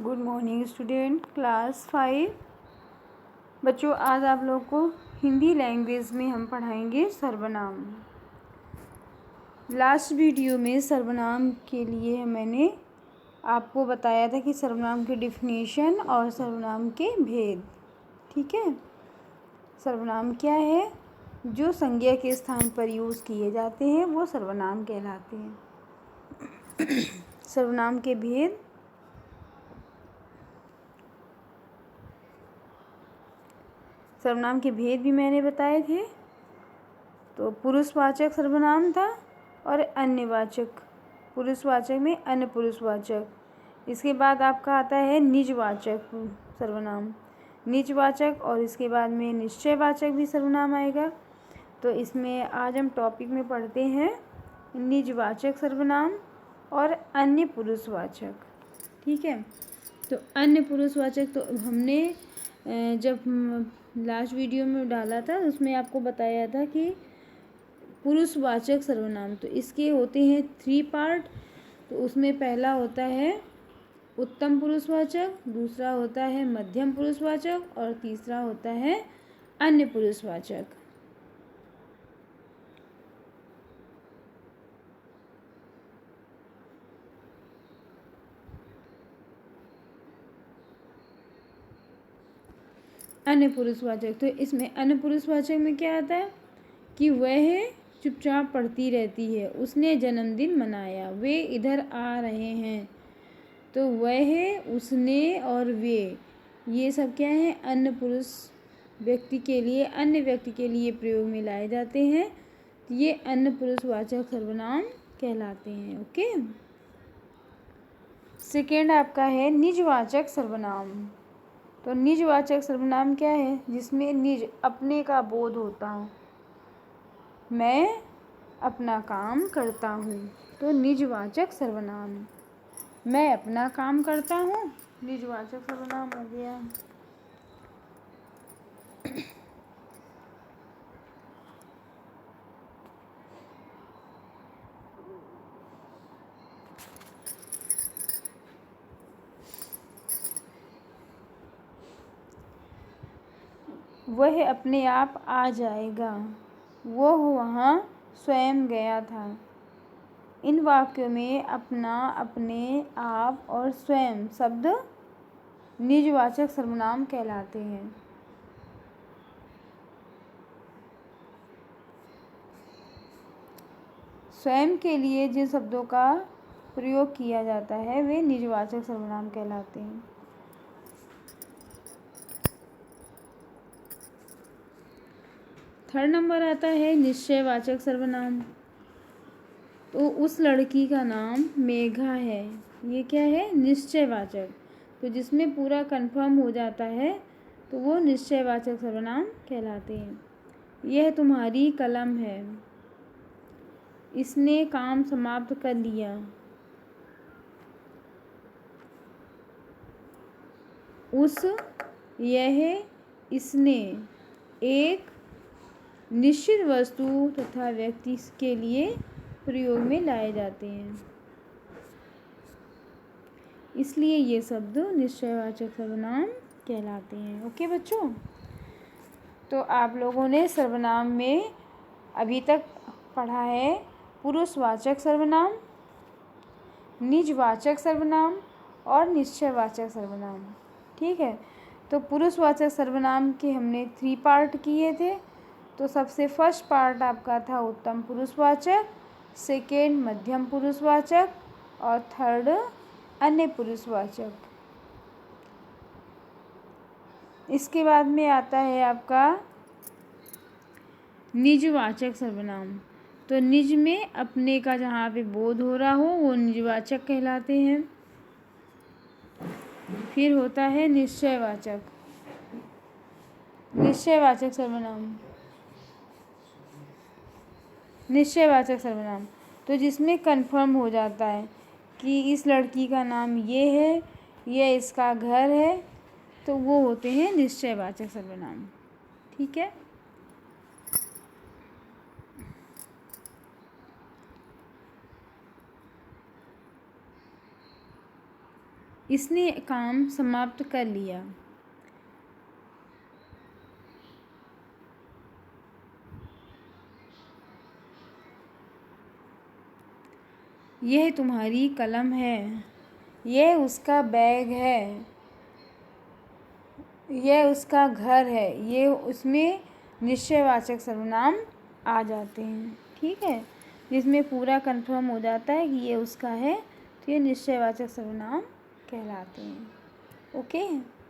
Good morning student class 5। बच्चों, आज आप लोग को हिंदी लैंग्वेज में हम पढ़ाएंगे सर्वनाम। लास्ट वीडियो में सर्वनाम के लिए मैंने आपको बताया था कि सर्वनाम के डिफिनीशन और सर्वनाम के भेद। ठीक है, सर्वनाम क्या है? जो संज्ञा के स्थान पर यूज़ किए जाते हैं वो सर्वनाम कहलाते हैं। सर्वनाम के भेद। सर्वनाम के भेद भी मैंने बताए थे। तो पुरुषवाचक सर्वनाम था और अन्यवाचक। पुरुषवाचक में अन्य पुरुषवाचक। इसके बाद आपका आता है निजवाचक सर्वनाम, निजवाचक, और इसके बाद में निश्चयवाचक भी सर्वनाम आएगा। तो इसमें आज हम टॉपिक में पढ़ते हैं निजवाचक सर्वनाम और अन्य पुरुषवाचक। ठीक है, तो अन्य पुरुषवाचक तो हमने जब लास्ट वीडियो में डाला था उसमें आपको बताया था कि पुरुषवाचक सर्वनाम तो इसके होते हैं 3 पार्ट। तो उसमें पहला होता है उत्तम पुरुषवाचक, दूसरा होता है मध्यम पुरुषवाचक और तीसरा होता है अन्य पुरुषवाचक। अन्य पुरुषवाचक, तो इसमें अन्य पुरुषवाचक में क्या आता है कि वह चुपचाप पढ़ती रहती है, उसने जन्मदिन मनाया, वे इधर आ रहे हैं। तो वह, उसने और वे, ये सब क्या है? अन्य पुरुष व्यक्ति के लिए, अन्य व्यक्ति के लिए प्रयोग में लाए जाते हैं। तो ये अन्य पुरुषवाचक सर्वनाम कहलाते हैं। ओके, सेकेंड आपका है निजवाचक सर्वनाम। तो निजवाचक सर्वनाम क्या है? जिसमें निज, अपने का बोध होता हो। मैं अपना काम करता हूँ, तो निजवाचक सर्वनाम। मैं अपना काम करता हूँ, निजवाचक सर्वनाम हो गया। वह अपने आप आ जाएगा, वह वहाँ स्वयं गया था। इन वाक्यों में अपना, अपने, आप और स्वयं शब्द निजवाचक सर्वनाम कहलाते हैं। स्वयं के लिए जिन शब्दों का प्रयोग किया जाता है वे निजवाचक सर्वनाम कहलाते हैं। थर्ड नंबर आता है निश्चयवाचक सर्वनाम। तो उस लड़की का नाम मेघा है, ये क्या है? निश्चयवाचक। तो जिसमें पूरा कंफर्म हो जाता है तो वो निश्चयवाचक सर्वनाम कहलाते हैं। यह तुम्हारी कलम है, इसने काम समाप्त कर लिया, उस, यह, इसने एक निश्चित वस्तु तथा व्यक्ति के लिए प्रयोग में लाए जाते हैं, इसलिए ये शब्द निश्चयवाचक सर्वनाम कहलाते हैं। ओके बच्चों, तो आप लोगों ने सर्वनाम में अभी तक पढ़ा है पुरुषवाचक सर्वनाम, निजवाचक सर्वनाम और निश्चयवाचक सर्वनाम। ठीक है, तो पुरुषवाचक सर्वनाम के हमने 3 पार्ट किए थे। तो सबसे फर्स्ट पार्ट आपका था उत्तम पुरुषवाचक, सेकेंड मध्यम पुरुषवाचक और थर्ड अन्य पुरुषवाचक। इसके बाद में आता है आपका निजवाचक सर्वनाम। तो निज में अपने का जहाँ पे बोध हो रहा हो वो निजवाचक कहलाते हैं। फिर होता है निश्चयवाचक, निश्चयवाचक सर्वनाम। निश्चयवाचक सर्वनाम तो जिसमें कंफर्म हो जाता है कि इस लड़की का नाम ये है, ये इसका घर है, तो वो होते हैं निश्चयवाचक सर्वनाम। ठीक है, इसने काम समाप्त कर लिया। यह तुम्हारी कलम है। यह उसका बैग है। यह उसका घर है। ये उसमें निश्चयवाचक सर्वनाम आ जाते हैं। ठीक है, जिसमें पूरा कंफर्म हो जाता है कि ये उसका है, तो ये निश्चयवाचक सर्वनाम कहलाते हैं। ओके।